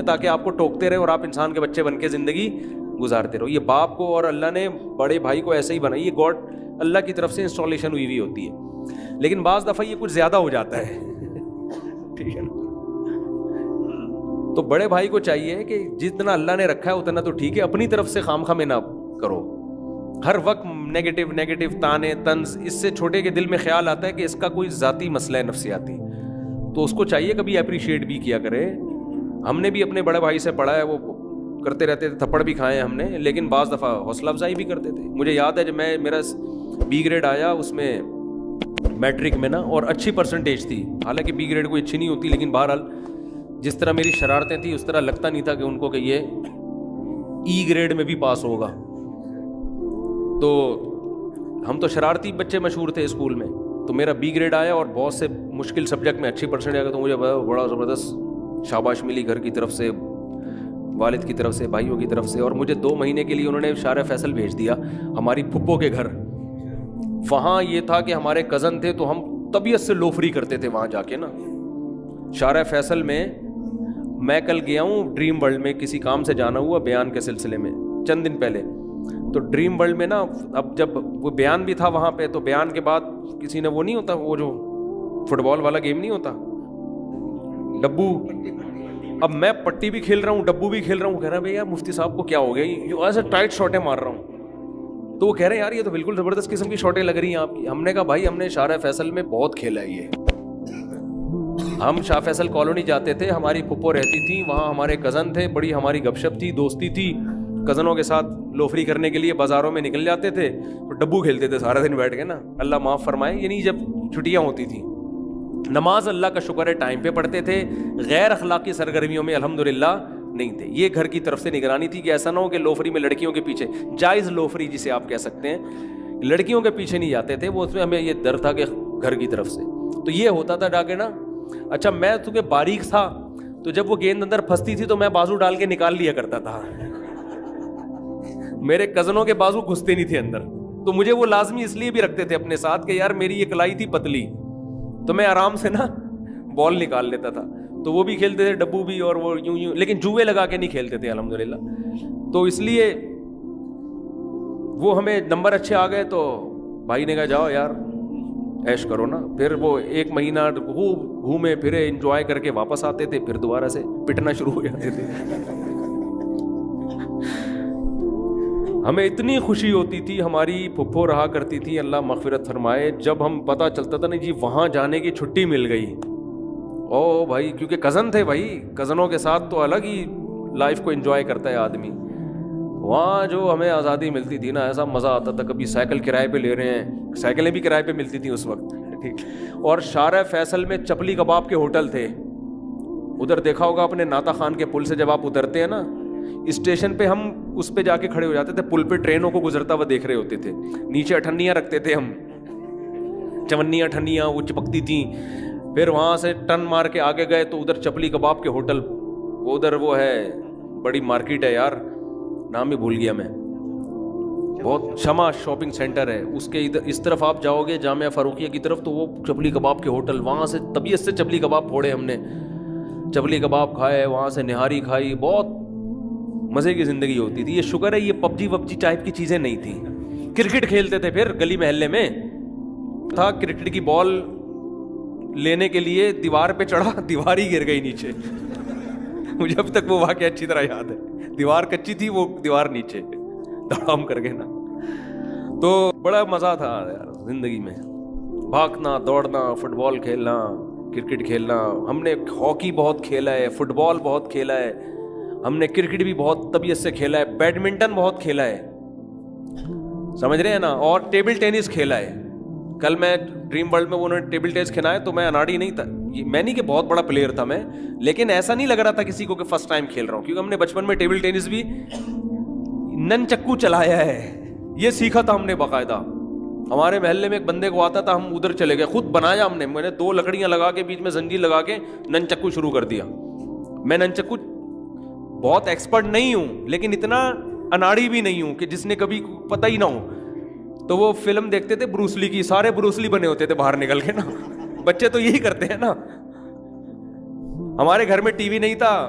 تاکہ آپ کو ٹوکتے رہے اور آپ انسان کے بچے بن کے زندگی گزارتے رہو. یہ باپ کو اور اللہ نے بڑے بھائی کو ایسے ہی بنائی. یہ گاڈ اللہ کی طرف سے انسٹالیشن ہوئی ہوتی ہے. لیکن بعض دفعہ یہ کچھ زیادہ ہو جاتا ہے, ٹھیک ہے نا. تو بڑے بھائی کو چاہیے کہ جتنا اللہ نے رکھا ہے اتنا تو ٹھیک ہے, اپنی طرف سے خام خواہ میں نہ کرو. ہر وقت نیگیٹو تانے طنز, اس سے چھوٹے کے دل میں خیال آتا ہے کہ اس کا کوئی ذاتی مسئلہ ہے نفسیاتی, تو اس کو چاہیے کبھی اپریشیٹ بھی کیا کرے. ہم نے بھی اپنے بڑے بھائی سے پڑھا ہے, وہ کرتے رہتے تھے, تھپڑ بھی کھائے ہیں ہم نے, لیکن بعض دفعہ حوصلہ افزائی بھی کرتے تھے. مجھے یاد ہے جب میرا بی گریڈ آیا اس میں میٹرک میں نا, اور اچھی پرسنٹیج تھی, حالانکہ بی گریڈ کوئی اچھی نہیں ہوتی, لیکن بہرحال جس طرح میری شرارتیں تھیں اس طرح لگتا نہیں تھا کہ ان کو کہ یہ ای گریڈ میں بھی پاس ہوگا. تو ہم تو شرارتی بچے مشہور تھے اسکول میں, تو میرا بی گریڈ آیا اور بہت سے مشکل سبجیکٹ میں اچھی پرسنٹیج آ گیا, تو مجھے بڑا زبردست شاباش ملی گھر کی طرف سے, والد کی طرف سے, بھائیوں کی طرف سے. اور مجھے 2 مہینے کے لیے انہوں نے شارع فیصل بھیج دیا ہماری پھپھو کے گھر. وہاں یہ تھا کہ ہمارے کزن تھے تو ہم طبیعت سے لوفری کرتے تھے وہاں جا کے نا. شارع فیصل میں کل گیا ہوں ڈریم ورلڈ میں, کسی کام سے جانا ہوا بیان کے سلسلے میں چند دن پہلے. تو ڈریم ورلڈ میں نا, اب جب وہ بیان بھی تھا وہاں پہ, تو بیان کے بعد کسی نے وہ نہیں ہوتا, وہ جو فٹ بال والا گیم نہیں ہوتا ڈبو, اب میں پٹی بھی کھیل رہا ہوں ڈبو بھی کھیل رہا ہوں. کہہ رہا ہے بھائی یار مفتی صاحب کو کیا ہو گیا, ایسے ٹائٹ شاٹیں مار رہا ہوں. تو وہ کہہ رہے ہیں یار یہ تو بالکل زبردست قسم کی شاٹیں لگ رہی ہیں آپ کی. ہم نے کہا بھائی ہم نے شارع فیصل میں بہت کھیلا ہے یہ. ہم شاہ فیصل کالونی جاتے تھے, ہماری پھپھو رہتی تھی وہاں, ہمارے کزن تھے, بڑی ہماری گپ شپ تھی, دوستی تھی. کزنوں کے ساتھ لوفری کرنے کے لیے بازاروں میں نکل جاتے تھے, تو ڈبو کھیلتے تھے سارا دن بیٹھ کے نا, اللہ معاف فرمائے. یعنی جب چھٹیاں ہوتی تھیں, نماز اللہ کا شکر ہے ٹائم پہ پڑھتے تھے, غیر اخلاقی سرگرمیوں میں الحمدللہ نہیں تھے. یہ گھر کی طرف سے نگرانی تھی کہ ایسا نہ ہو کہ لوفری میں لڑکیوں کے پیچھے, جائز لوفری جسے آپ کہہ سکتے ہیں, لڑکیوں کے پیچھے نہیں جاتے تھے. وہ اس میں ہمیں یہ ڈر تھا کہ گھر کی طرف سے. تو یہ ہوتا تھا ڈاکے نا. اچھا میں چونکہ باریک تھا, تو جب وہ گیند اندر پھنستی تھی تو میں بازو ڈال کے نکال لیا کرتا تھا. میرے کزنوں کے بازو گھستے نہیں تھے اندر, تو مجھے وہ لازمی اس لیے بھی رکھتے تھے اپنے ساتھ کہ یار میری یہ کلائی تھی پتلی, تو میں آرام سے نا بال نکال لیتا تھا. تو وہ بھی کھیلتے تھے ڈبو بھی, اور وہ یوں, لیکن جوئے لگا کے نہیں کھیلتے تھے الحمدللہ. تو اس لیے وہ ہمیں نمبر اچھے آ گئے, تو بھائی نے کہا جاؤ یار عیش کرو نا. پھر وہ 1 مہینہ گھومے پھرے, انجوائے کر کے واپس آتے تھے, پھر دوبارہ سے پٹنا شروع ہو جاتے تھے. ہمیں اتنی خوشی ہوتی تھی, ہماری پھپھو رہا کرتی تھی اللہ مغفرت فرمائے, جب ہم پتہ چلتا تھا نا جی وہاں جانے کی چھٹی مل گئی, او بھائی, کیونکہ کزن تھے بھائی, کزنوں کے ساتھ تو الگ ہی لائف کو انجوائے کرتا ہے آدمی. وہاں جو ہمیں آزادی ملتی تھی نا, ایسا مزہ آتا تھا. کبھی سائیکل کرائے پہ لے رہے ہیں, سائیکلیں بھی کرائے پہ ملتی تھیں اس وقت, ٹھیک. اور شارع فیصل میں چپلی کباب کے ہوٹل تھے. ادھر دیکھا ہوگا اپنے ناتا خان کے پل سے جب آپ اترتے ہیں نا, اسٹیشن پہ ہم اس پہ جا کے کھڑے ہو جاتے تھے, پل پہ ٹرینوں کو گزرتا ہوا دیکھ رہے ہوتے تھے. نیچے اٹھنیاں رکھتے تھے ہم, چونیاں ٹھنیاں وہ چپکتی تھیں. پھر وہاں سے ٹن مار کے آگے گئے تو ادھر چپلی کباب کے ہوٹل, ادھر وہ ہے بڑی مارکیٹ ہے یار, نام ہی بھول گیا میں, بہت شمع شاپنگ سینٹر ہے, اس کے ادھر اس طرف آپ جاؤ گے جامعہ فاروقیہ کی طرف, تو وہ چپلی کباب کے ہوٹل, وہاں سے طبیعت سے چپلی کباب پھوڑے ہم نے, چپلی کباب کھائے, وہاں سے نہاری کھائی, بہت مزے کی زندگی ہوتی تھی. یہ شکر ہے یہ پب جی ٹائپ کی چیزیں نہیں تھیں. کرکٹ کھیلتے تھے, پھر گلی محلے میں تھا کرکٹ کی بال لینے کے لیے دیوار پہ چڑھا, دیوار ہی گر گئی نیچے. مجھے اب تک وہ واقعہ اچھی طرح یاد ہے, دیوار کچی تھی, وہ دیوار نیچے دڑام کر گئے نا. تو بڑا مزہ تھا یار زندگی میں, بھاگنا دوڑنا, فٹ بال کھیلنا, کرکٹ کھیلنا. ہم نے ہاکی بہت کھیلا ہے, فٹ بال بہت کھیلا ہے, ہم نے کرکٹ بھی بہت طبیعت سے کھیلا ہے, بیڈمنٹن بہت کھیلا ہے, سمجھ رہے ہیں نا, اور ٹیبل ٹینس کھیلا ہے. کل میں ڈریم ورلڈ میں انہوں نے ٹیبل ٹینس کھیلا ہے, تو میں اناڑی نہیں تھا, میں نہیں کہ بہت بڑا پلیئر تھا میں, لیکن ایسا نہیں لگ رہا تھا کسی کو کہ فرسٹ ٹائم کھیل رہا ہوں, کیونکہ ہم نے بچپن میں ٹیبل ٹینس بھی نن چکو چلایا ہے, یہ سیکھا تھا ہم نے باقاعدہ. ہمارے محلے میں ایک بندے کو آتا تھا, ہم ادھر چلے گئے, خود بنایا ہم نے, میں نے 2 لکڑیاں لگا کے بیچ میں زنجیر لگا کے نن چکو شروع کر دیا. میں نن چکو بہت ایکسپرٹ نہیں ہوں, لیکن اتنا اناڑی بھی نہیں ہوں کہ جس نے کبھی پتہ ہی نہ ہو. تو وہ فلم دیکھتے تھے بروسلی کی, سارے بروسلی بنے ہوتے تھے باہر نکل کے نا, بچے تو یہی کرتے ہیں نا. ہمارے گھر میں ٹی وی نہیں تھا,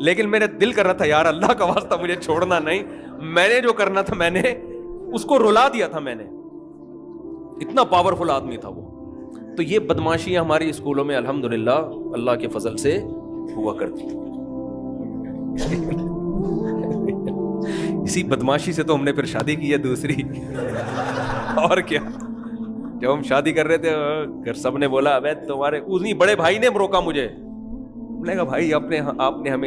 لیکن میرے دل کر رہا تھا یار اللہ کا واسطہ مجھے چھوڑنا نہیں, میں نے جو کرنا تھا میں نے اس کو رلا دیا تھا. میں نے اتنا پاورفل آدمی تھا وہ. تو یہ بدماشیاں ہماری اسکولوں میں الحمدللہ اللہ کے فضل سے ہوا کرتی. اسی بدماشی سے تو ہم نے پھر شادی کی ہے دوسری. اور کیا, جب ہم شادی کر رہے تھے گھر سب نے بولا ابے تمہارے انہی بڑے بھائی نے روکا مجھے. میں نے کہا بھائی آپ نے ہمیں